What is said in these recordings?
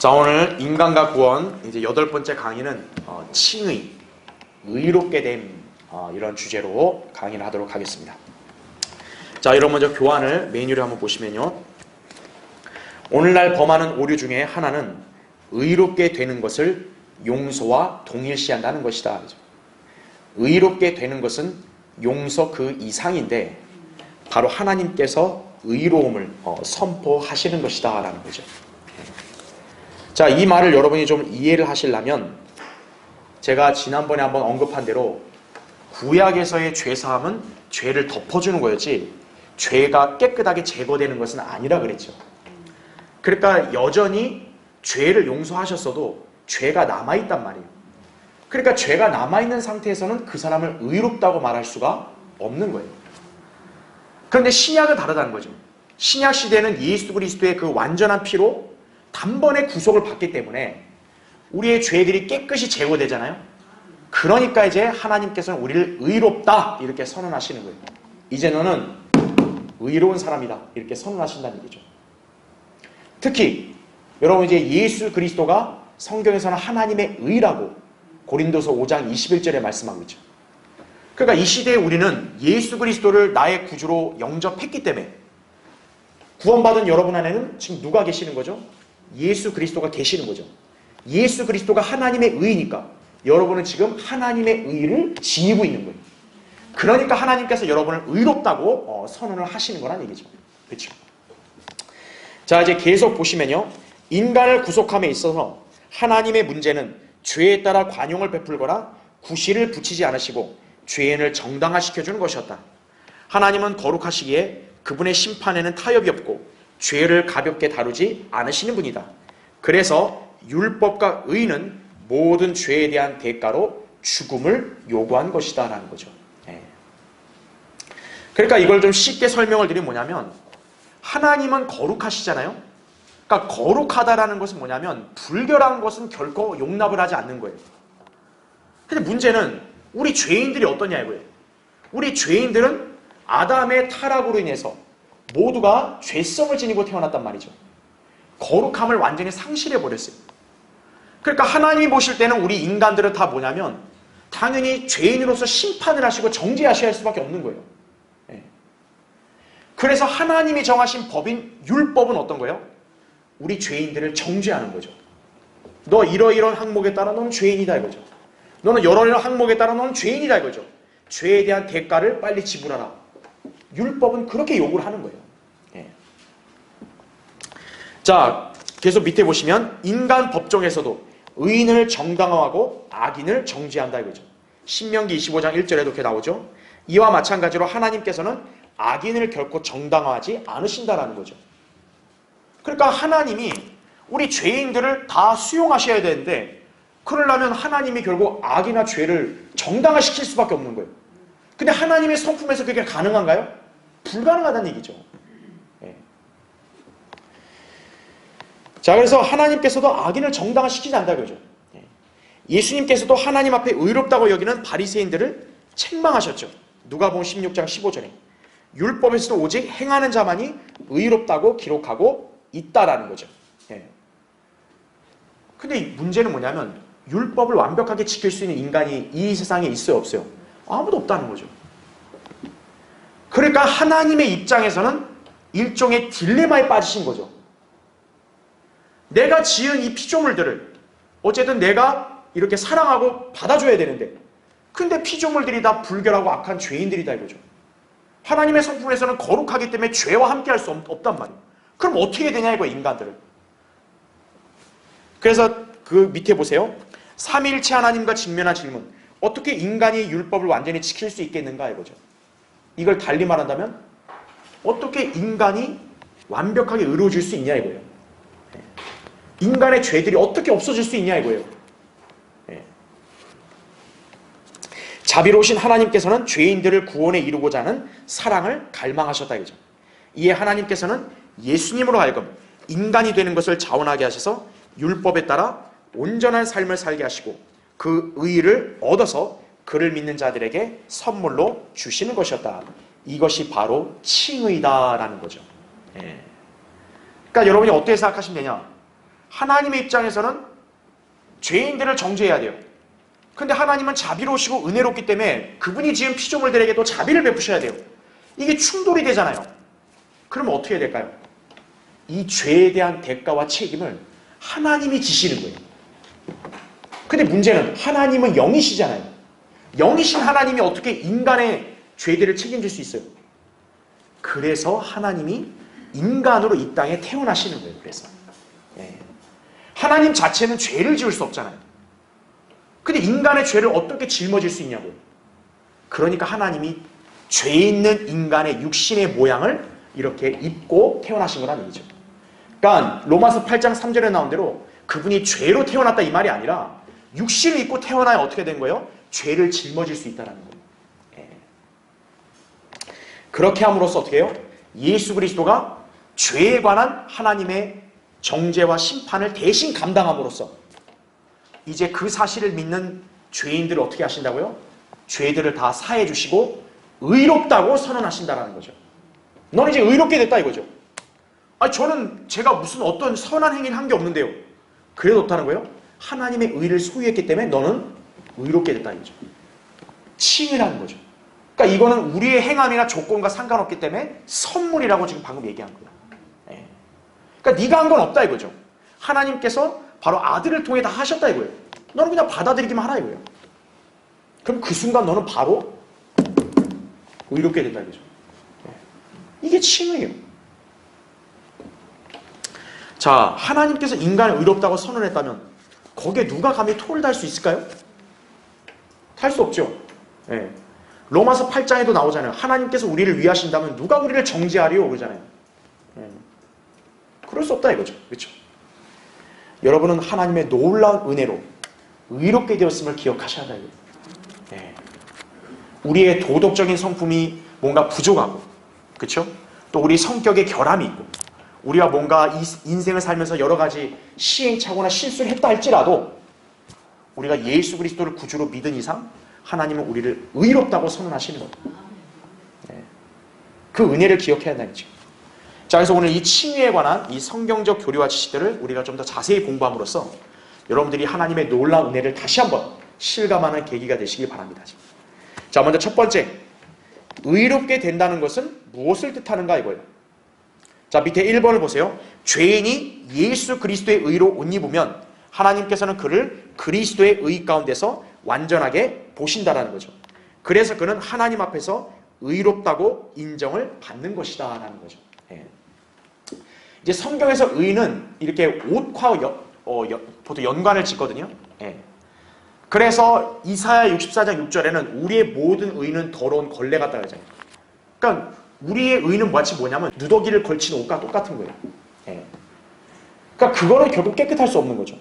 자, 오늘 인간과 구원 이제 8번째 강의는 칭의, 의롭게 됨 이런 주제로 강의를 하도록 하겠습니다. 자, 여러분 먼저 교환을 메뉴를 한번 보시면요. 오늘날 범하는 오류 중에 하나는 의롭게 되는 것을 용서와 동일시한다는 것이다. 의롭게 되는 것은 용서 그 이상인데 바로 하나님께서 의로움을 선포하시는 것이다 라는 거죠. 자, 이 말을 여러분이 좀 이해를 하시려면 제가 지난번에 한번 언급한 대로 구약에서의 죄사함은 죄를 덮어주는 거였지 죄가 깨끗하게 제거되는 것은 아니라 그랬죠. 그러니까 여전히 죄를 용서하셨어도 죄가 남아있단 말이에요. 그러니까 죄가 남아있는 상태에서는 그 사람을 의롭다고 말할 수가 없는 거예요. 그런데 신약은 다르다는 거죠. 신약 시대는 예수 그리스도의 그 완전한 피로 단번에 구속을 받기 때문에 우리의 죄들이 깨끗이 제거되잖아요. 그러니까 이제 하나님께서는 우리를 의롭다 이렇게 선언하시는 거예요. 이제 너는 의로운 사람이다 이렇게 선언하신다는 얘기죠. 특히 여러분 이제 예수 그리스도가 성경에서는 하나님의 의라고 고린도서 5장 21절에 말씀하고 있죠. 그러니까 이 시대에 우리는 예수 그리스도를 나의 구주로 영접했기 때문에 구원받은 여러분 안에는 지금 누가 계시는 거죠? 예수 그리스도가 계시는 거죠. 예수 그리스도가 하나님의 의니까 여러분은 지금 하나님의 의를 지니고 있는 거예요. 그러니까 하나님께서 여러분을 의롭다고 선언을 하시는 거란 얘기죠. 그렇죠? 자, 이제 계속 보시면요. 인간을 구속함에 있어서 하나님의 문제는 죄에 따라 관용을 베풀거나 구실을 붙이지 않으시고 죄인을 정당화시켜주는 것이었다. 하나님은 거룩하시기에 그분의 심판에는 타협이 없고 죄를 가볍게 다루지 않으시는 분이다. 그래서 율법과 의는 모든 죄에 대한 대가로 죽음을 요구한 것이다 라는 거죠. 그러니까 이걸 좀 쉽게 설명을 드리면 뭐냐면 하나님은 거룩하시잖아요. 그러니까 거룩하다라는 것은 뭐냐면 불결한 것은 결코 용납을 하지 않는 거예요. 근데 문제는 우리 죄인들이 어떠냐 이거예요. 우리 죄인들은 아담의 타락으로 인해서 모두가 죄성을 지니고 태어났단 말이죠. 거룩함을 완전히 상실해버렸어요. 그러니까 하나님이 보실 때는 우리 인간들은 다 뭐냐면 당연히 죄인으로서 심판을 하시고 정죄하셔야 할 수밖에 없는 거예요. 그래서 하나님이 정하신 법인 율법은 어떤 거예요? 우리 죄인들을 정죄하는 거죠. 너 이러이러한 항목에 따라 너는 죄인이다 이거죠. 너는 이러이러한 항목에 따라 너는 죄인이다 이거죠. 죄에 대한 대가를 빨리 지불하라. 율법은 그렇게 요구를 하는 거예요. 자, 계속 밑에 보시면 인간 법정에서도 의인을 정당화하고 악인을 정죄한다 이거죠. 신명기 25장 1절에도 그렇게 나오죠. 이와 마찬가지로 하나님께서는 악인을 결코 정당화하지 않으신다라는 거죠. 그러니까 하나님이 우리 죄인들을 다 수용하셔야 되는데 그러려면 하나님이 결국 악이나 죄를 정당화시킬 수밖에 없는 거예요. 근데 하나님의 성품에서 그게 가능한가요? 불가능하다는 얘기죠. 자, 그래서 하나님께서도 악인을 정당화시키지 않는다 그죠. 예수님께서도 하나님 앞에 의롭다고 여기는 바리새인들을 책망하셨죠. 누가복음 16장 15절에 율법에서도 오직 행하는 자만이 의롭다고 기록하고 있다라는 거죠. 근데 문제는 뭐냐면 율법을 완벽하게 지킬 수 있는 인간이 이 세상에 있어요 없어요? 아무도 없다는 거죠. 그러니까 하나님의 입장에서는 일종의 딜레마에 빠지신 거죠. 내가 지은 이 피조물들을 어쨌든 내가 이렇게 사랑하고 받아줘야 되는데 근데 피조물들이 다 불결하고 악한 죄인들이다 이거죠. 하나님의 성품에서는 거룩하기 때문에 죄와 함께할 수 없단 말이에요. 그럼 어떻게 해야 되냐 이거예요 인간들을. 그래서 그 밑에 보세요. 삼위일체 하나님과 직면한 질문. 어떻게 인간이 율법을 완전히 지킬 수 있겠는가 이거죠. 이걸 달리 말한다면 어떻게 인간이 완벽하게 의로워질 수 있냐 이거예요. 인간의 죄들이 어떻게 없어질 수 있냐 이거예요. 자비로우신 하나님께서는 죄인들을 구원에 이루고자 하는 사랑을 갈망하셨다 이거죠. 이에 하나님께서는 예수님으로 하여금 인간이 되는 것을 자원하게 하셔서 율법에 따라 온전한 삶을 살게 하시고 그 의의를 얻어서 그를 믿는 자들에게 선물로 주시는 것이었다. 이것이 바로 칭의다라는 거죠. 그러니까 여러분이 어떻게 생각하시면 되냐? 하나님의 입장에서는 죄인들을 정죄해야 돼요. 근데 하나님은 자비로우시고 은혜롭기 때문에 그분이 지은 피조물들에게도 자비를 베푸셔야 돼요. 이게 충돌이 되잖아요. 그러면 어떻게 해야 될까요? 이 죄에 대한 대가와 책임을 하나님이 지시는 거예요. 근데 문제는 하나님은 영이시잖아요. 영이신 하나님이 어떻게 인간의 죄들을 책임질 수 있어요? 그래서 하나님이 인간으로 이 땅에 태어나시는 거예요. 그래서 하나님 자체는 죄를 지을 수 없잖아요. 근데 인간의 죄를 어떻게 짊어질 수 있냐고요. 그러니까 하나님이 죄 있는 인간의 육신의 모양을 이렇게 입고 태어나신 거라는 얘기죠. 그러니까 로마서 8장 3절에 나온 대로 그분이 죄로 태어났다 이 말이 아니라 육신을 입고 태어나야 어떻게 된 거예요? 죄를 짊어질 수 있다는 거예요. 그렇게 함으로써 어떻게 해요? 예수 그리스도가 죄에 관한 하나님의 정죄와 심판을 대신 감당함으로써 이제 그 사실을 믿는 죄인들을 어떻게 하신다고요? 죄들을 다 사해 주시고 의롭다고 선언하신다라는 거죠. 너는 이제 의롭게 됐다 이거죠. 아니 저는 제가 무슨 어떤 선한 행위를 한 게 없는데요. 그래도 어떠는 거예요? 하나님의 의를 소유했기 때문에 너는 의롭게 됐다 이거죠. 칭의라는 거죠. 그러니까 이거는 우리의 행함이나 조건과 상관없기 때문에 선물이라고 지금 방금 얘기한 거예요. 그러니까 네가 한 건 없다 이거죠. 하나님께서 바로 아들을 통해 다 하셨다 이거예요. 너는 그냥 받아들이기만 하라 이거예요. 그럼 그 순간 너는 바로 의롭게 된다 이거죠. 이게 칭의예요. 자, 하나님께서 인간을 의롭다고 선언했다면 거기에 누가 감히 토를 달 수 있을까요? 달 수 없죠. 로마서 8장에도 나오잖아요. 하나님께서 우리를 위하신다면 누가 우리를 정죄하리요? 그러잖아요. 그럴 수 없다 이거죠. 그렇죠? 여러분은 하나님의 놀라운 은혜로 의롭게 되었음을 기억하셔야 돼요. 우리의 도덕적인 성품이 뭔가 부족하고, 그렇죠? 또 우리 성격에 결함이 있고, 우리가 뭔가 이 인생을 살면서 여러 가지 시행착오나 실수를 했다 할지라도 우리가 예수 그리스도를 구주로 믿은 이상 하나님은 우리를 의롭다고 선언하시는 거예요. 그 은혜를 기억해야 한다는 거죠. 자, 그래서 오늘 이 칭의에 관한 이 성경적 교리와 지식들을 우리가 좀 더 자세히 공부함으로써 여러분들이 하나님의 놀라운 은혜를 다시 한번 실감하는 계기가 되시길 바랍니다. 자, 먼저 첫 번째, 의롭게 된다는 것은 무엇을 뜻하는가 이거예요. 자, 밑에 1번을 보세요. 죄인이 예수 그리스도의 의로 옷 입으면 하나님께서는 그를 그리스도의 의 가운데서 완전하게 보신다라는 거죠. 그래서 그는 하나님 앞에서 의롭다고 인정을 받는 것이다 라는 거죠. 이제 성경에서 의는 이렇게 옷과 보통 연관을 짓거든요. 그래서 이사야 64장 6절에는 우리의 모든 의는 더러운 걸레 같다 그러잖아요. 그러니까 우리의 의는 마치 뭐냐면 누더기를 걸친 옷과 똑같은 거예요. 그러니까 그거는 결국 깨끗할 수 없는 거죠.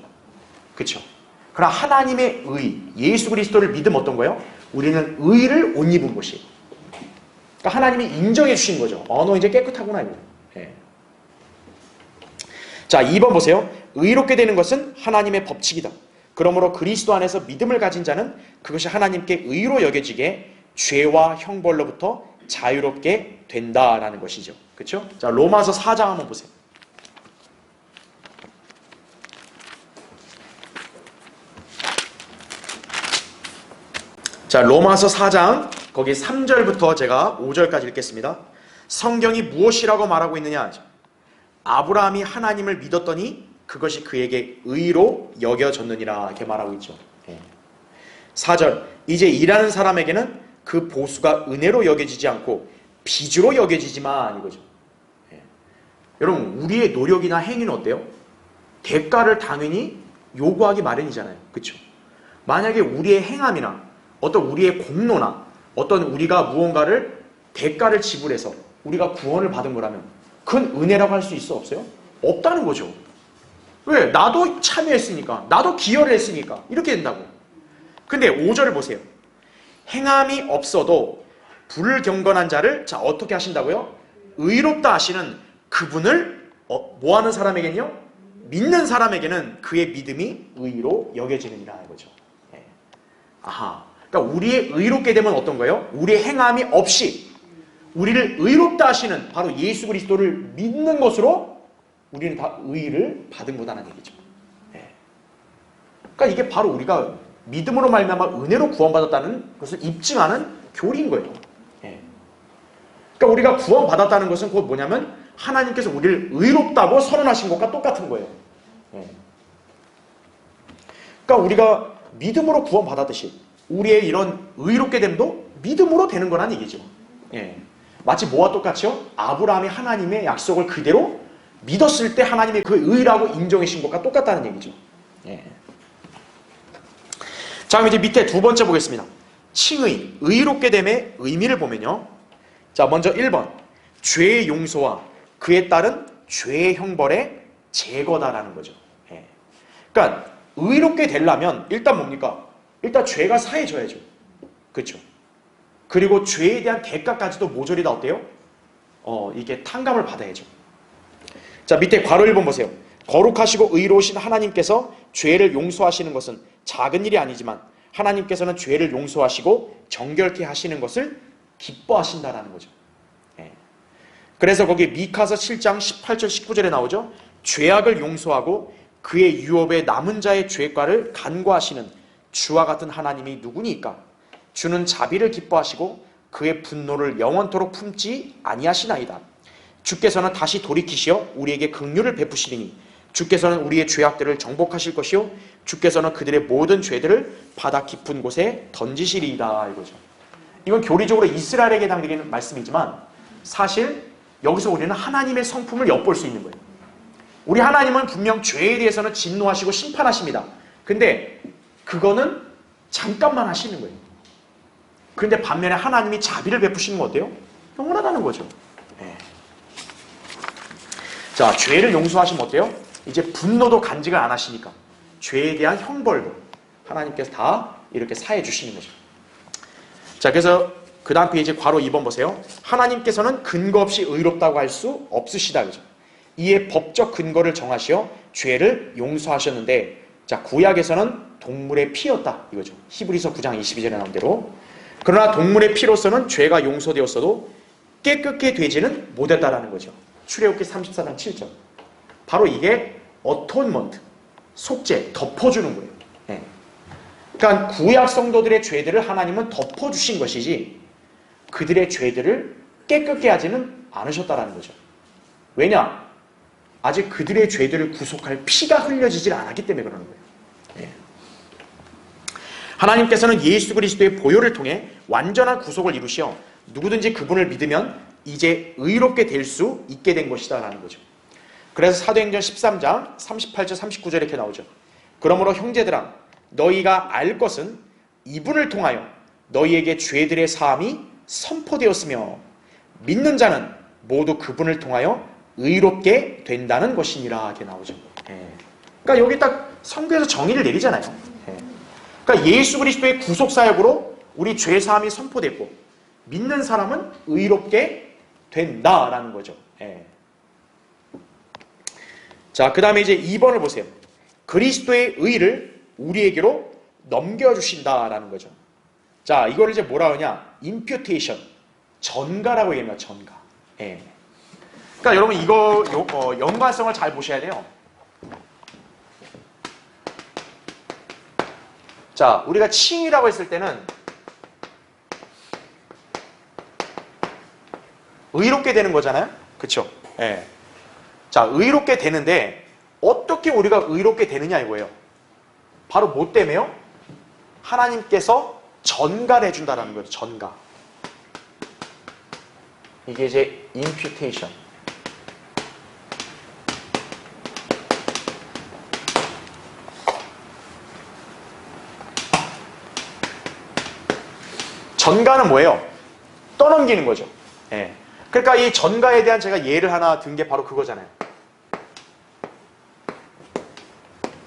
그렇죠? 그러나 하나님의 의, 예수 그리스도를 믿으면 어떤 거예요? 우리는 의를 옷 입은 것이. 그러니까 하나님이 인정해 주신 거죠. 너 이제 깨끗하구나 이거. 자, 2번 보세요. 의롭게 되는 것은 하나님의 법칙이다. 그러므로 그리스도 안에서 믿음을 가진 자는 그것이 하나님께 의로 여겨지게 죄와 형벌로부터 자유롭게 된다라는 것이죠. 그렇죠? 자, 로마서 4장 한번 보세요. 자, 로마서 4장 거기 3절부터 제가 5절까지 읽겠습니다. 성경이 무엇이라고 말하고 있느냐? 아브라함이 하나님을 믿었더니 그것이 그에게 의로 여겨졌느니라 이렇게 말하고 있죠. 4절, 이제 일하는 사람에게는 그 보수가 은혜로 여겨지지 않고 빚으로 여겨지지만 이거죠. 여러분, 우리의 노력이나 행위는 어때요? 대가를 당연히 요구하기 마련이잖아요. 그렇죠? 만약에 우리의 행함이나 어떤 우리의 공로나 어떤 우리가 무언가를 대가를 지불해서 우리가 구원을 받은 거라면 그건 은혜라고 할 수 있어 없어요? 없다는 거죠. 왜? 나도 참여했으니까, 나도 기여를 했으니까 이렇게 된다고. 근데 5절을 보세요. 행함이 없어도 불경건한 자를 자 어떻게 하신다고요? 의롭다 하시는 그분을 뭐하는 사람에게는요? 믿는 사람에게는 그의 믿음이 의로 여겨지느니라 이거죠. 아하. 그러니까 우리의 의롭게 되면 어떤 거예요? 우리의 행함이 없이 우리를 의롭다 하시는 바로 예수 그리스도를 믿는 것으로 우리는 다 의를 받은 거다라는 얘기죠. 그러니까 이게 바로 우리가 믿음으로 말미암아 은혜로 구원받았다는 것을 입증하는 교리인 거예요. 예. 그러니까 우리가 구원받았다는 것은 곧 뭐냐면 하나님께서 우리를 의롭다고 선언하신 것과 똑같은 거예요. 예. 그러니까 우리가 믿음으로 구원받았듯이 우리의 이런 의롭게 됨도 믿음으로 되는 거란 얘기죠. 예. 마치 뭐와 똑같이요? 아브라함이 하나님의 약속을 그대로 믿었을 때 하나님의 그 의라고 인정해 주신 것과 똑같다는 얘기죠. 예. 자, 그럼 이제 밑에 두 번째 보겠습니다. 칭의, 의롭게 됨의 의미를 보면요. 자, 먼저 1번. 죄의 용서와 그에 따른 죄의 형벌의 제거다라는 거죠. 예. 그러니까 의롭게 되려면 일단 뭡니까? 일단 죄가 사해져야죠. 그렇죠? 그리고 죄에 대한 대가까지도 모조리 다 어때요? 이게 탕감을 받아야죠. 자, 밑에 괄호 1번 보세요. 거룩하시고 의로우신 하나님께서 죄를 용서하시는 것은 작은 일이 아니지만 하나님께서는 죄를 용서하시고 정결케 하시는 것을 기뻐하신다라는 거죠. 예. 그래서 거기 미카서 7장 18절 19절에 나오죠. 죄악을 용서하고 그의 유업에 남은 자의 죄과를 간과하시는 주와 같은 하나님이 누구니까? 주는 자비를 기뻐하시고 그의 분노를 영원토록 품지 아니하시나이다. 주께서는 다시 돌이키시어 우리에게 긍휼을 베푸시리니 주께서는 우리의 죄악들을 정복하실 것이요 주께서는 그들의 모든 죄들을 바다 깊은 곳에 던지시리이다 이거죠. 이건 교리적으로 이스라엘에게 당기는 말씀이지만 사실 여기서 우리는 하나님의 성품을 엿볼 수 있는 거예요. 우리 하나님은 분명 죄에 대해서는 진노하시고 심판하십니다. 근데 그거는 잠깐만 하시는 거예요. 그런데 반면에 하나님이 자비를 베푸시는 건 어때요? 영원하다는 거죠. 네. 자, 죄를 용서하시면 어때요? 이제 분노도 간직을 안 하시니까 죄에 대한 형벌도 하나님께서 다 이렇게 사해 주시는 거죠. 자, 그래서 그 다음 페이지 괄호 2번 보세요. 하나님께서는 근거 없이 의롭다고 할 수 없으시다 그죠. 이에 법적 근거를 정하시어 죄를 용서하셨는데 자, 구약에서는 동물의 피였다 이거죠. 히브리서 9장 22절에 나온 대로. 그러나 동물의 피로서는 죄가 용서되었어도 깨끗게 되지는 못했다라는 거죠. 출애굽기 34장 7절. 바로 이게 어톤먼트, 속죄, 덮어주는 거예요. 네. 그러니까 구약 성도들의 죄들을 하나님은 덮어주신 것이지 그들의 죄들을 깨끗게 하지는 않으셨다라는 거죠. 왜냐? 아직 그들의 죄들을 구속할 피가 흘려지질 않았기 때문에 그러는 거예요. 네. 하나님께서는 예수 그리스도의 보혈을 통해 완전한 구속을 이루시어 누구든지 그분을 믿으면 이제 의롭게 될 수 있게 된 것이다 라는 거죠. 그래서 사도행전 13장 38절 39절에 이렇게 나오죠. 그러므로 형제들아 너희가 알 것은 이분을 통하여 너희에게 죄들의 사함이 선포되었으며 믿는 자는 모두 그분을 통하여 의롭게 된다는 것이니라 이렇게 나오죠. 그러니까 여기 딱 성경에서 정의를 내리잖아요. 그러니까 예수 그리스도의 구속 사역으로 우리 죄 사함이 선포됐고 믿는 사람은 의롭게 된다라는 거죠. 자, 그 다음에 이제 2번을 보세요. 그리스도의 의를 우리에게로 넘겨주신다라는 거죠. 자, 이걸 이제 뭐라 하냐? imputation, 전가라고 얘기합니다. 전가. 그러니까 여러분 이거 연관성을 잘 보셔야 돼요. 자, 우리가 칭이라고 했을 때는 의롭게 되는 거잖아요. 그렇죠? 예. 자, 의롭게 되는데 어떻게 우리가 의롭게 되느냐 이거예요. 바로 뭐 때문에요? 하나님께서 전가를 해준다라는 거예요. 전가. 이게 이제 imputation. 전가는 뭐예요? 떠넘기는 거죠. 예. 그러니까 이 전가에 대한 제가 예를 하나 든 게 바로 그거잖아요.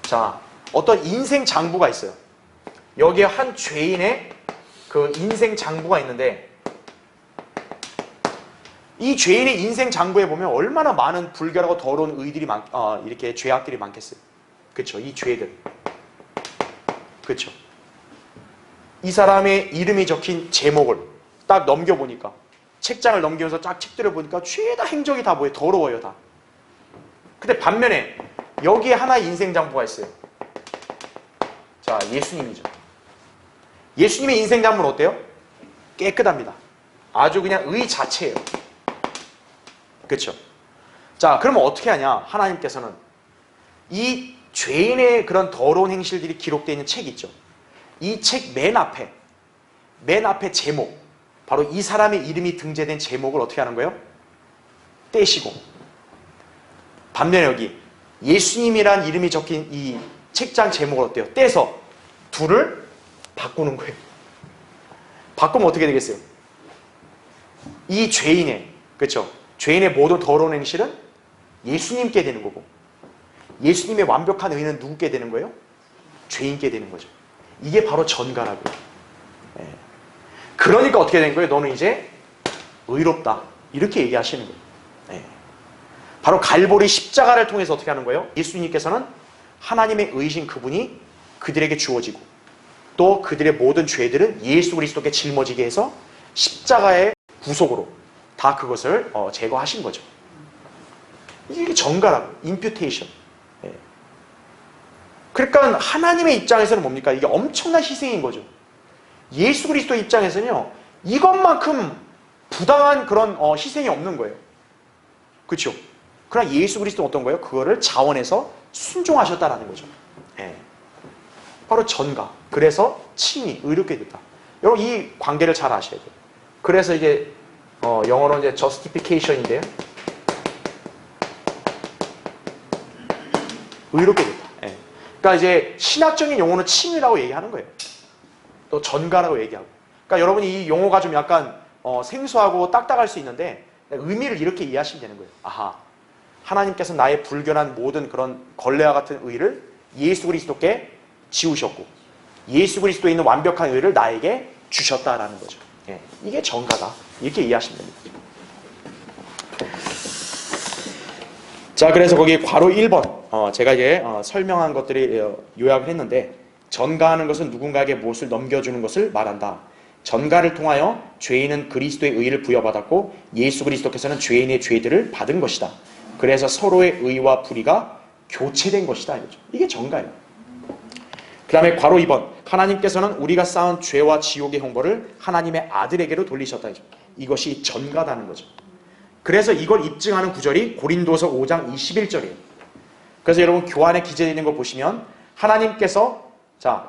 자, 어떤 인생 장부가 있어요. 여기에 한 죄인의 그 인생 장부가 있는데 이 죄인의 인생 장부에 보면 얼마나 많은 불결하고 더러운 의들이 이렇게 죄악들이 많겠어요. 그렇죠? 이 죄들. 그렇죠? 이 사람의 이름이 적힌 제목을 딱 넘겨보니까 책장을 넘기면서 쫙 책들을 보니까 죄다 행적이 다 뭐예요? 더러워요 다. 근데 반면에 여기에 하나의 인생 장부가 있어요. 자, 예수님이죠. 예수님의 인생 담은 어때요? 깨끗합니다. 아주 그냥 의 자체예요. 그렇죠? 자, 그러면 어떻게 하냐? 하나님께서는 이 죄인의 그런 더러운 행실들이 기록되어 있는 책 있죠. 이 책 맨 앞에 제목, 바로 이 사람의 이름이 등재된 제목을 어떻게 하는 거예요? 떼시고, 반면에 여기 예수님이란 이름이 적힌 이 책장 제목을 어때요? 떼서 둘을 바꾸는 거예요. 바꾸면 어떻게 되겠어요? 이 죄인의, 그렇죠? 죄인의 모든 더러운 행실은 예수님께 되는 거고, 예수님의 완벽한 의는 누구께 되는 거예요? 죄인께 되는 거죠. 이게 바로 전가라고요. 예. 그러니까 어떻게 된 거예요? 너는 이제 의롭다. 이렇게 얘기하시는 거예요. 예. 바로 갈보리 십자가를 통해서 어떻게 하는 거예요? 예수님께서는 하나님의 의신 그분이 그들에게 주어지고, 또 그들의 모든 죄들은 예수 그리스도께 짊어지게 해서 십자가의 구속으로 다 그것을 제거하신 거죠. 이게 전가라고, 임퓨테이션. 예. 그러니까 하나님의 입장에서는 뭡니까? 이게 엄청난 희생인 거죠. 예수 그리스도 입장에서는요, 이것만큼 부당한 그런 희생이 없는 거예요. 그렇죠? 그러나 예수 그리스도는 어떤 거예요? 그거를 자원해서 순종하셨다라는 거죠. 예. 바로 전가. 그래서 칭이 의롭게 됐다. 여러분 이 관계를 잘 아셔야 돼요. 그래서 이제 영어로 이제 justification인데요. 의롭게 됐다. 예. 그러니까 이제 신학적인 용어는 칭이라고 얘기하는 거예요. 또 전가라고 얘기하고. 그러니까 여러분이 이 용어가 좀 약간 생소하고 딱딱할 수 있는데 의미를 이렇게 이해하시면 되는 거예요. 아하, 하나님께서 나의 불견한 모든 그런 걸레와 같은 의를 예수 그리스도께 지우셨고, 예수 그리스도에 있는 완벽한 의를 나에게 주셨다라는 거죠. 예, 이게 전가다. 이렇게 이해하시면 됩니다. 자, 그래서 거기 괄호 1번 제가 이제 설명한 것들이 요약을 했는데, 전가하는 것은 누군가에게 무엇을 넘겨주는 것을 말한다. 전가를 통하여 죄인은 그리스도의 의를 부여받았고 예수 그리스도께서는 죄인의 죄들을 받은 것이다. 그래서 서로의 의와 불의가 교체된 것이다. 이거죠. 이게 전가예요. 그 다음에 괄호 2번. 하나님께서는 우리가 쌓은 죄와 지옥의 형벌을 하나님의 아들에게로 돌리셨다. 이것이 전가다는 거죠. 그래서 이걸 입증하는 구절이 고린도서 5장 21절이에요. 그래서 여러분 교환에 기재되어 있는 걸 보시면 하나님께서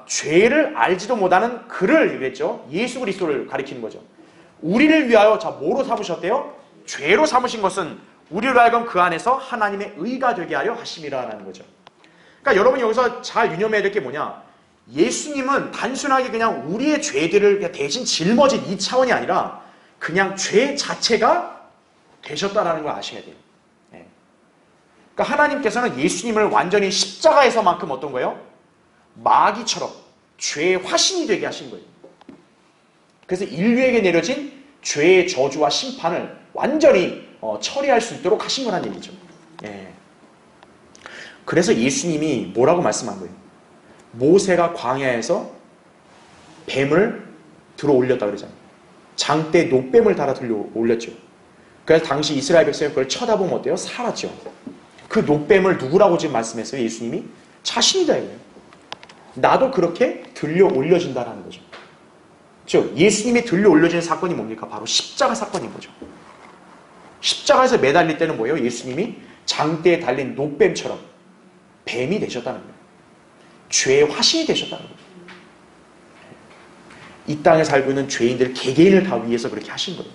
죄를 알지도 못하는 그를 이랬죠. 예수 그리스도를 가리키는 거죠. 우리를 위하여 뭐로 삼으셨대요? 죄로 삼으신 것은 우리로 하여금 그 안에서 하나님의 의가 되게 하려 하심이라는 거죠. 그러니까 여러분이 여기서 잘 유념해야 될 게 뭐냐? 예수님은 단순하게 그냥 우리의 죄들을 대신 짊어진 이 차원이 아니라 그냥 죄 자체가 되셨다라는 걸 아셔야 돼요. 네. 그러니까 하나님께서는 예수님을 완전히 십자가에서만큼 어떤 거예요? 마귀처럼 죄의 화신이 되게 하신 거예요. 그래서 인류에게 내려진 죄의 저주와 심판을 완전히 처리할 수 있도록 하신 거란 얘기죠. 예. 그래서 예수님이 뭐라고 말씀한 거예요? 모세가 광야에서 뱀을 들어 올렸다 그러잖아요. 장대 노뱀을 달아 들려 올렸죠. 그래서 당시 이스라엘 백성이 그걸 쳐다보면 어때요? 살았죠. 그 노뱀을 누구라고 지금 말씀했어요? 예수님이? 자신이다 이거예요. 나도 그렇게 들려 올려진다라는 거죠. 즉 예수님이 들려 올려지는 사건이 뭡니까? 바로 십자가 사건인 거죠. 십자가에서 매달릴 때는 뭐예요? 예수님이 장대에 달린 노뱀처럼 뱀이 되셨다는 거예요. 죄의 화신이 되셨다는 거예요. 이 땅에 살고 있는 죄인들 개개인을 다 위해서 그렇게 하신 거예요.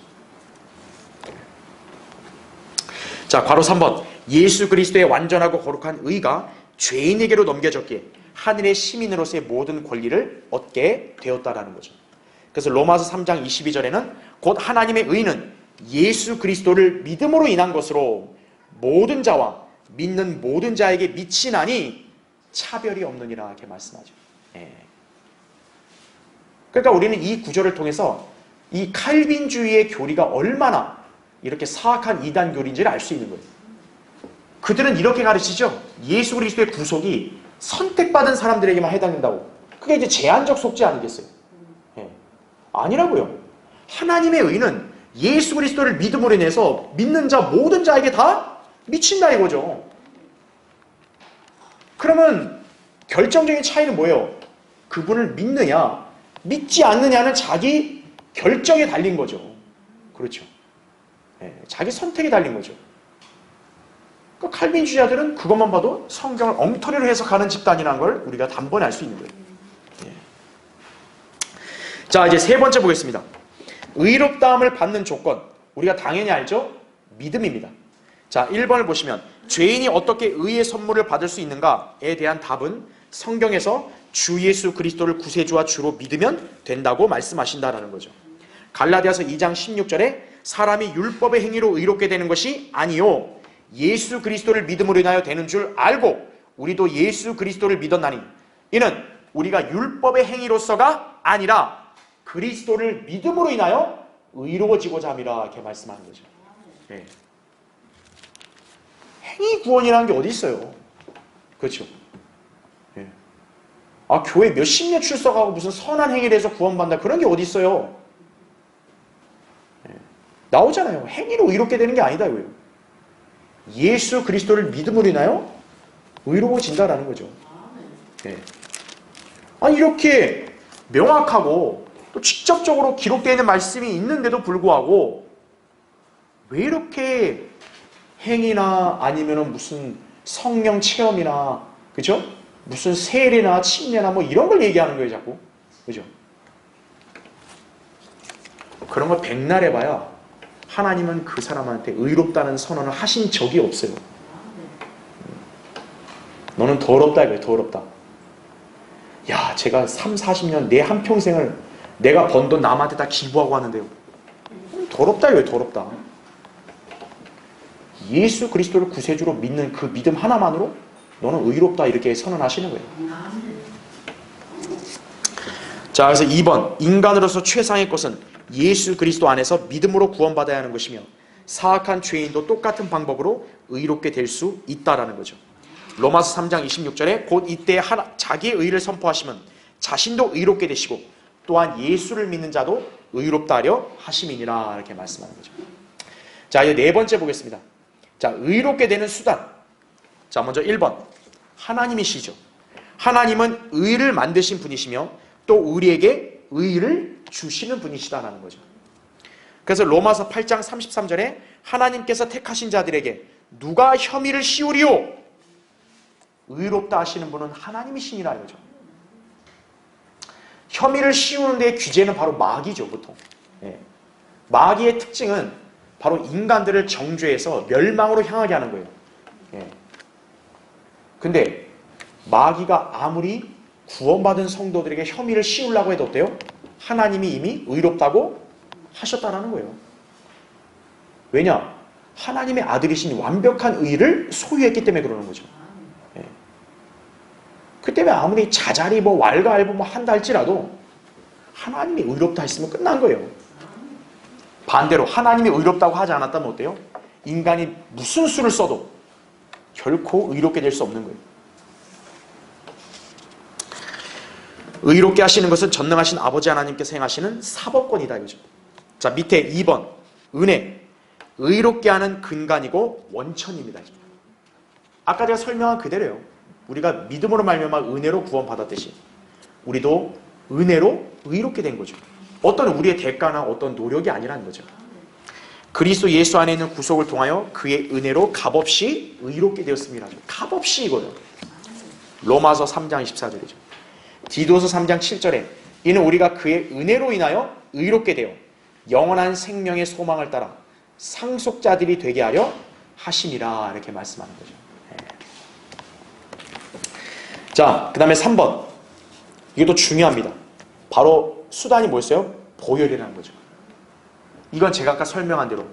자, 괄호 3번. 예수 그리스도의 완전하고 거룩한 의가 죄인에게로 넘겨졌기에 하늘의 시민으로서의 모든 권리를 얻게 되었다라는 거죠. 그래서 로마서 3장 22절에는 곧 하나님의 의는 예수 그리스도를 믿음으로 인한 것으로 모든 자와 믿는 모든 자에게 미치나니 차별이 없느니라 이렇게 말씀하죠. 예. 그러니까 우리는 이 구절을 통해서 이 칼빈주의의 교리가 얼마나 이렇게 사악한 이단 교리인지를 알 수 있는 거예요. 그들은 이렇게 가르치죠. 예수 그리스도의 구속이 선택받은 사람들에게만 해당된다고. 그게 이제 제한적 속죄 아니겠어요? 예. 아니라고요. 하나님의 의는 예수 그리스도를 믿음으로 인해서 믿는 자 모든 자에게 다 미친다 이거죠. 그러면 결정적인 차이는 뭐예요? 그분을 믿느냐 믿지 않느냐는 자기 결정에 달린 거죠. 그렇죠. 예, 자기 선택에 달린 거죠. 그러니까 칼빈주의자들은 그것만 봐도 성경을 엉터리로 해석하는 집단이라는 걸 우리가 단번에 알 수 있는 거예요. 예. 자, 이제 세 번째 보겠습니다. 의롭다함을 받는 조건, 우리가 당연히 알죠? 믿음입니다. 자, 1번을 보시면 죄인이 어떻게 의의 선물을 받을 수 있는가에 대한 답은 성경에서 주 예수 그리스도를 구세주와 주로 믿으면 된다고 말씀하신다라는 거죠. 갈라디아서 2장 16절에 사람이 율법의 행위로 의롭게 되는 것이 아니요 예수 그리스도를 믿음으로 인하여 되는 줄 알고 우리도 예수 그리스도를 믿었나니 이는 우리가 율법의 행위로서가 아니라 그리스도를 믿음으로 인하여 의로워지고자 함이라 이렇게 말씀하는 거죠. 네. 행위 구원이라는 게 어디 있어요? 그렇죠. 네. 아, 교회 몇십 년 출석하고 무슨 선한 행위를 해서 구원받는다 그런 게 어디 있어요? 네. 나오잖아요. 행위로 의롭게 되는 게 아니다 이거예요. 예수 그리스도를 믿음으로 인하여 의로워진다라는 거죠. 네. 아니 이렇게 명확하고 또 직접적으로 기록되어 있는 말씀이 있는데도 불구하고 왜 이렇게 행위나 아니면은 무슨 성령 체험이나 그죠? 무슨 세례나 침례나 뭐 이런 걸 얘기하는 거예요 자꾸. 그죠? 그런 걸 백날 해봐야 하나님은 그 사람한테 의롭다는 선언을 하신 적이 없어요. 너는 더럽다 이거예요. 더럽다. 야, 제가 3, 40년 내 한평생을 내가 번 돈 남한테 다 기부하고 하는데요. 더럽다 이거예요. 더럽다. 예수 그리스도를 구세주로 믿는 그 믿음 하나만으로 너는 의롭다 이렇게 선언하시는 거예요. 자, 그래서 2번 인간으로서 최상의 것은 예수 그리스도 안에서 믿음으로 구원받아야 하는 것이며 사악한 죄인도 똑같은 방법으로 의롭게 될 수 있다라는 거죠. 로마서 3장 26절에 곧 이때 자기의 의를 선포하시면 자신도 의롭게 되시고 또한 예수를 믿는 자도 의롭다 하려 하심이니라 이렇게 말씀하는 거죠. 자, 이제 네 번째 보겠습니다. 자, 의롭게 되는 수단. 자, 먼저 1번 하나님이시죠. 하나님은 의를 만드신 분이시며 또 우리에게 의를 주시는 분이시다라는 거죠. 그래서 로마서 8장 33절에 하나님께서 택하신 자들에게 누가 혐의를 씌우리요? 의롭다 하시는 분은 하나님이시니라 이거죠. 혐의를 씌우는 데의 규제는 바로 마귀죠, 보통. 예. 마귀의 특징은 바로 인간들을 정죄해서 멸망으로 향하게 하는 거예요. 예. 근데 마귀가 아무리 구원받은 성도들에게 혐의를 씌우려고 해도 어때요? 하나님이 이미 의롭다고 하셨다라는 거예요. 왜냐? 하나님의 아들이신 완벽한 의를 소유했기 때문에 그러는 거죠. 예. 그 때문에 아무리 자잘이 뭐 왈가왈부 뭐 한다 할지라도 하나님이 의롭다 했으면 끝난 거예요. 반대로 하나님이 의롭다고 하지 않았다면 어때요? 인간이 무슨 수를 써도 결코 의롭게 될 수 없는 거예요. 의롭게 하시는 것은 전능하신 아버지 하나님께서 행하시는 사법권이다 이거죠. 자, 밑에 2번 은혜, 의롭게 하는 근간이고 원천입니다. 아까 제가 설명한 그대로예요. 우리가 믿음으로 말미암아 은혜로 구원받았듯이 우리도 은혜로 의롭게 된 거죠. 어떤 우리의 대가나 어떤 노력이 아니라는 거죠. 그리스도 예수 안에 있는 구속을 통하여 그의 은혜로 값없이 의롭게 되었습니다. 값없이 이거예요. 로마서 3장 24절이죠. 디도서 3장 7절에 이는 우리가 그의 은혜로 인하여 의롭게 되어 영원한 생명의 소망을 따라 상속자들이 되게 하려 하심이라 이렇게 말씀하는 거죠. 자, 그 다음에 3번 이것도 중요합니다. 바로 수단이 뭐였어요? 보혈이라는 거죠. 이건 제가 아까 설명한 대로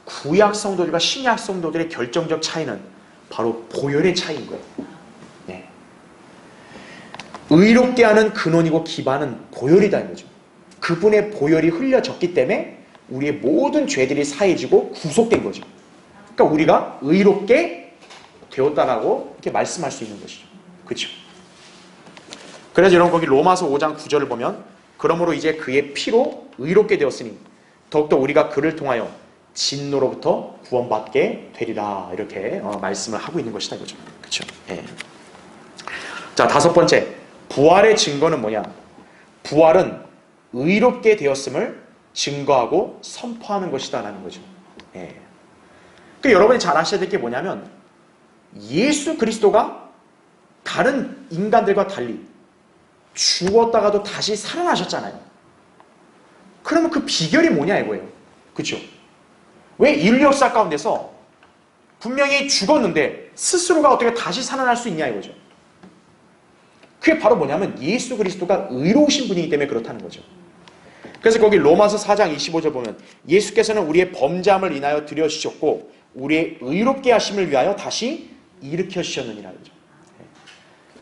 구약 성도들과 신약 성도들의 결정적 차이는 바로 보혈의 차이인 거예요. 네. 의롭게 하는 근원이고 기반은 보혈이다 이거죠. 그분의 보혈이 흘려졌기 때문에 우리의 모든 죄들이 사해지고 구속된 거죠. 그러니까 우리가 의롭게 되었다라고 이렇게 말씀할 수 있는 것이죠. 그렇죠? 그래서 여러분 거기 로마서 5장 9절을 보면 그러므로 이제 그의 피로 의롭게 되었으니 더욱더 우리가 그를 통하여 진노로부터 구원받게 되리라 이렇게 말씀을 하고 있는 것이다 이거죠. 그렇죠? 예. 자, 다섯 번째 부활의 증거는 뭐냐? 부활은 의롭게 되었음을 증거하고 선포하는 것이다 라는 거죠. 예. 그러니까 여러분이 잘 아셔야 될 게 뭐냐면 예수 그리스도가 다른 인간들과 달리 죽었다가도 다시 살아나셨잖아요. 그러면 그 비결이 뭐냐 이거예요. 그렇죠? 왜 인류 역사 가운데서 분명히 죽었는데 스스로가 어떻게 다시 살아날 수 있냐 이거죠. 그게 바로 뭐냐면 예수 그리스도가 의로우신 분이기 때문에 그렇다는 거죠. 그래서 거기 로마서 4장 25절 보면 예수께서는 우리의 범죄함을 인하여 들여주셨고 우리의 의롭게 하심을 위하여 다시 일으켜 주셨느니라 그러죠.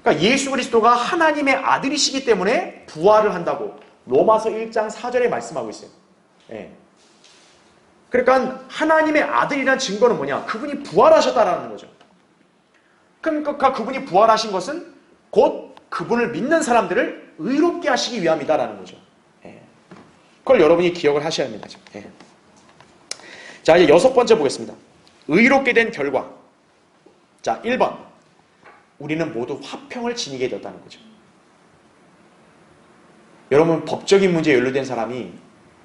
그러니까 예수 그리스도가 하나님의 아들이시기 때문에 부활을 한다고 로마서 1장 4절에 말씀하고 있어요. 예. 그러니까 하나님의 아들이라는 증거는 뭐냐? 그분이 부활하셨다라는 거죠. 그러니까 그분이 부활하신 것은 곧 그분을 믿는 사람들을 의롭게 하시기 위함이다라는 거죠. 예. 그걸 여러분이 기억을 하셔야 합니다. 예. 자, 이제 6번째 보겠습니다. 의롭게 된 결과. 자, 1번. 우리는 모두 화평을 지니게 되었다는 거죠. 여러분, 법적인 문제에 연루된 사람이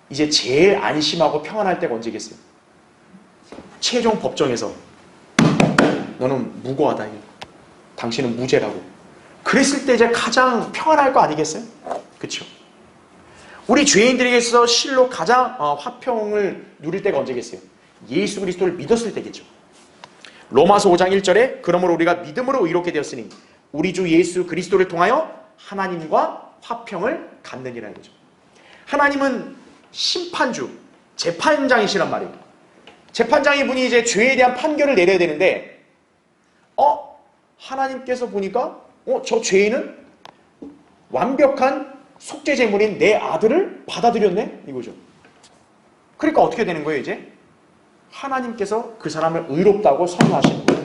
이제 제일 안심하고 평안할 때가 언제겠어요? 최종 법정에서 너는 무고하다. 당신은 무죄라고. 그랬을 때 이제 가장 평안할 거 아니겠어요? 그렇죠? 우리 죄인들에게서 실로 가장 화평을 누릴 때가 언제겠어요? 예수 그리스도를 믿었을 때겠죠. 로마서 5장 1절에 그러므로 우리가 믿음으로 의롭게 되었으니 우리 주 예수 그리스도를 통하여 하나님과 화평을 갖느니라 이거죠. 하나님은 심판주, 재판장이시란 말이에요. 재판장이 분이 이제 죄에 대한 판결을 내려야 되는데 하나님께서 보니까 저 죄인은 완벽한 속죄 제물인 내 아들을 받아들였네 이거죠. 그러니까 어떻게 되는 거예요 이제? 하나님께서 그 사람을 의롭다고 선언하시는 거예요.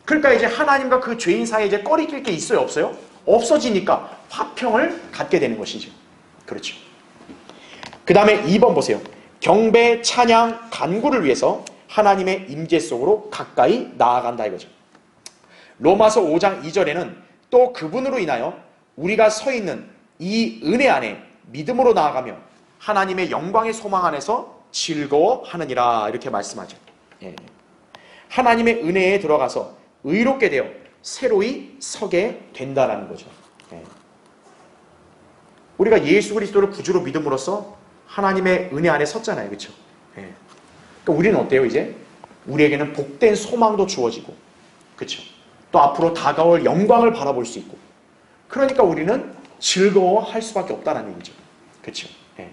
그러니까 이제 하나님과 그 죄인 사이에 이제 꺼리낄 게 있어요 없어요? 없어지니까 화평을 갖게 되는 것이죠. 그렇죠. 그 다음에 2번 보세요. 경배, 찬양, 간구를 위해서 하나님의 임재 속으로 가까이 나아간다 이거죠. 로마서 5장 2절에는 또 그분으로 인하여 우리가 서 있는 이 은혜 안에 믿음으로 나아가며 하나님의 영광의 소망 안에서 즐거워하느니라 이렇게 말씀하죠. 예. 하나님의 은혜에 들어가서 의롭게 되어 새로이 서게 된다라는 거죠. 예. 우리가 예수 그리스도를 구주로 믿음으로써 하나님의 은혜 안에 섰잖아요. 그렇죠? 예. 그러니까 우리는 어때요 이제? 우리에게는 복된 소망도 주어지고 그렇죠? 또 앞으로 다가올 영광을 바라볼 수 있고 그러니까 우리는 즐거워할 수밖에 없다는 얘기죠. 그렇죠? 예.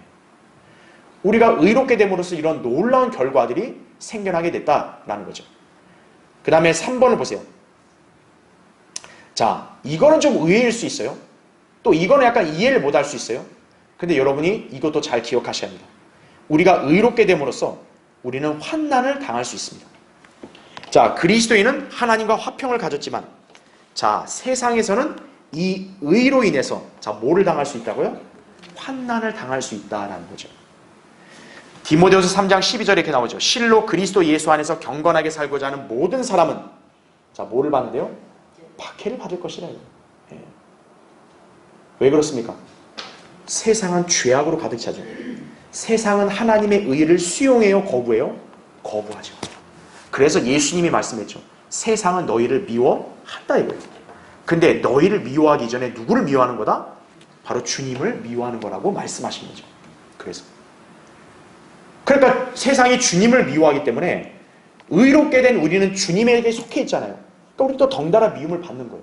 우리가 의롭게 됨으로써 이런 놀라운 결과들이 생겨나게 됐다라는 거죠. 그 다음에 3번을 보세요. 자, 이거는 좀 의외일 수 있어요. 또 이거는 약간 이해를 못할 수 있어요. 근데 여러분이 이것도 잘 기억하셔야 합니다. 우리가 의롭게 됨으로써 우리는 환난을 당할 수 있습니다. 자, 그리스도인은 하나님과 화평을 가졌지만 자, 세상에서는 이 의로 인해서 자, 뭐를 당할 수 있다고요? 환난을 당할 수 있다라는 거죠. 디모데후서 3장 12절에 이렇게 나오죠. 실로 그리스도 예수 안에서 경건하게 살고자 하는 모든 사람은 자, 뭐를 받는데요? 박해를 받을 것이라. 예. 왜 그렇습니까? 세상은 죄악으로 가득 차죠. 세상은 하나님의 의를 수용해요, 거부해요? 거부하죠. 그래서 예수님이 말씀했죠. 세상은 너희를 미워한다 이거예요. 근데 너희를 미워하기 전에 누구를 미워하는 거다? 바로 주님을 미워하는 거라고 말씀하신 거죠. 그러니까 세상이 주님을 미워하기 때문에 의롭게 된 우리는 주님에게 속해 있잖아요. 그러니까 우리 또 덩달아 미움을 받는 거예요.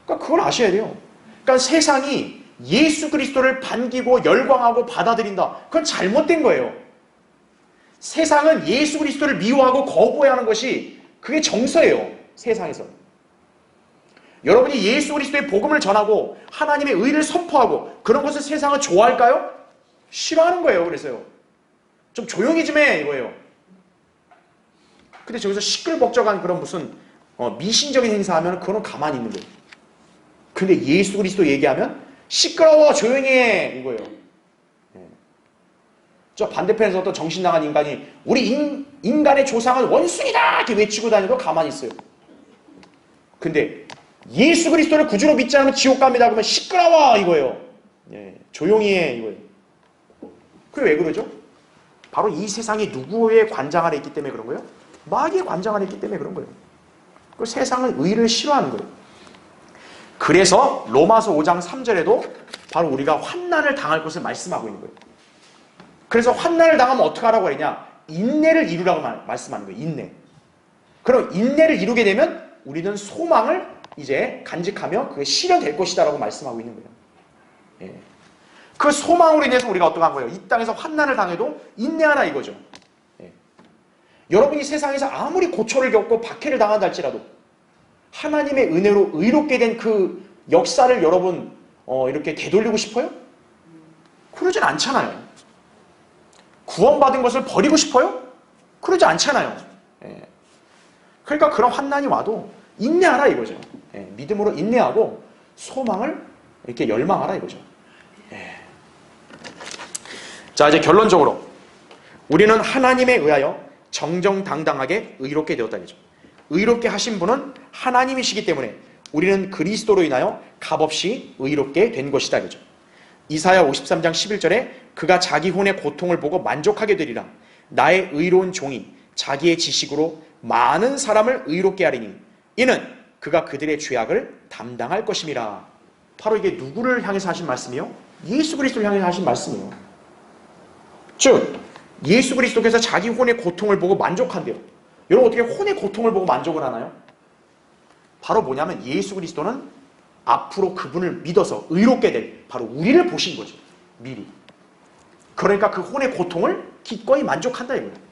그러니까 그걸 아셔야 돼요. 그러니까 세상이 예수 그리스도를 반기고 열광하고 받아들인다. 그건 잘못된 거예요. 세상은 예수 그리스도를 미워하고 거부해야 하는 것이 그게 정서예요. 세상에서. 여러분이 예수 그리스도의 복음을 전하고 하나님의 의를 선포하고 그런 것을 세상은 좋아할까요? 싫어하는 거예요. 그래서요. 좀 조용히 좀 해 이거예요. 근데 저기서 시끌벅적한 그런 무슨 미신적인 행사하면 그거는 가만히 있는 거예요. 근데 예수 그리스도 얘기하면 시끄러워 조용히 해 이거예요. 네. 저 반대편에서 어떤 정신 나간 인간이 우리 인간의 조상은 원숭이다 이렇게 외치고 다니도 가만히 있어요. 근데 예수 그리스도를 구주로 믿지 않으면 지옥 갑니다. 그러면 시끄러워 이거예요. 예, 조용히 해 이거예요. 그게 왜 그러죠? 바로 이 세상이 누구의 관장 아래 있기 때문에 그런 거예요? 마귀의 관장 아래 있기 때문에 그런 거예요. 그 세상은 의를 싫어하는 거예요. 그래서 로마서 5장 3절에도 바로 우리가 환난을 당할 것을 말씀하고 있는 거예요. 그래서 환난을 당하면 어떻게 하라고 그러냐? 인내를 이루라고 말씀하는 거예요. 인내. 그럼 인내를 이루게 되면 우리는 소망을 이제 간직하며 그게 실현될 것이다 라고 말씀하고 있는 거예요. 예. 그 소망으로 인해서 우리가 어떻게 한 거예요? 이 땅에서 환난을 당해도 인내하라 이거죠. 예. 여러분이 세상에서 아무리 고초를 겪고 박해를 당한다 할지라도 하나님의 은혜로 의롭게 된 그 역사를 여러분 이렇게 되돌리고 싶어요? 그러진 않잖아요. 구원받은 것을 버리고 싶어요? 그러지 않잖아요. 예. 그러니까 그런 환난이 와도 인내하라 이거죠. 예. 믿음으로 인내하고 소망을 이렇게 열망하라 이거죠. 예. 자, 이제 결론적으로 우리는 하나님에 의하여 정정당당하게 의롭게 되었다 이거죠. 의롭게 하신 분은 하나님이시기 때문에 우리는 그리스도로 인하여 값없이 의롭게 된 것이다 이거죠. 이사야 53장 11절에 그가 자기 혼의 고통을 보고 만족하게 되리라. 나의 의로운 종이 자기의 지식으로 많은 사람을 의롭게 하리니 이는 그가 그들의 죄악을 담당할 것임이라. 바로 이게 누구를 향해서 하신 말씀이요? 예수 그리스도를 향해서 하신 말씀이에요. 즉 예수 그리스도께서 자기 혼의 고통을 보고 만족한대요. 여러분 어떻게 혼의 고통을 보고 만족을 하나요? 바로 뭐냐면 예수 그리스도는 앞으로 그분을 믿어서 의롭게 될 바로 우리를 보신 거죠. 미리. 그러니까 그 혼의 고통을 기꺼이 만족한다 이거예요.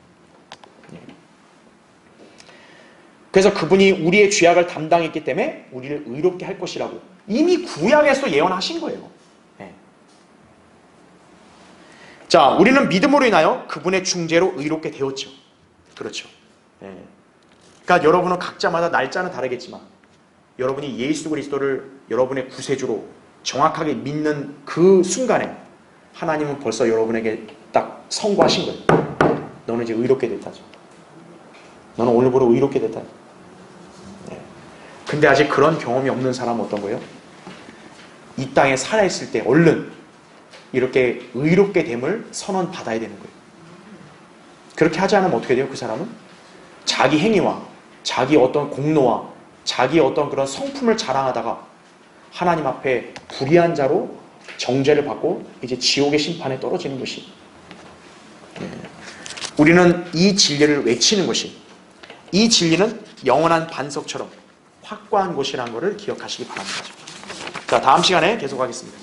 그래서 그분이 우리의 죄악을 담당했기 때문에 우리를 의롭게 할 것이라고 이미 구약에서 예언하신 거예요. 네. 자, 우리는 믿음으로 인하여 그분의 중재로 의롭게 되었죠. 그렇죠. 네. 그러니까 여러분은 각자마다 날짜는 다르겠지만 여러분이 예수 그리스도를 여러분의 구세주로 정확하게 믿는 그 순간에 하나님은 벌써 여러분에게 딱 선고하신 거예요. 너는 이제 의롭게 됐다죠. 너는 오늘부로 의롭게 됐다. 네. 근데 아직 그런 경험이 없는 사람은 어떤 거예요? 이 땅에 살아있을 때 얼른 이렇게 의롭게 됨을 선언받아야 되는 거예요. 그렇게 하지 않으면 어떻게 돼요? 그 사람은 자기 행위와 자기 어떤 공로와 자기 어떤 그런 성품을 자랑하다가 하나님 앞에 불의한 자로 정죄를 받고 이제 지옥의 심판에 떨어지는 것이. 우리는 이 진리를 외치는 것이, 이 진리는 영원한 반석처럼 확고한 것이라는 것을 기억하시기 바랍니다. 자, 다음 시간에 계속하겠습니다.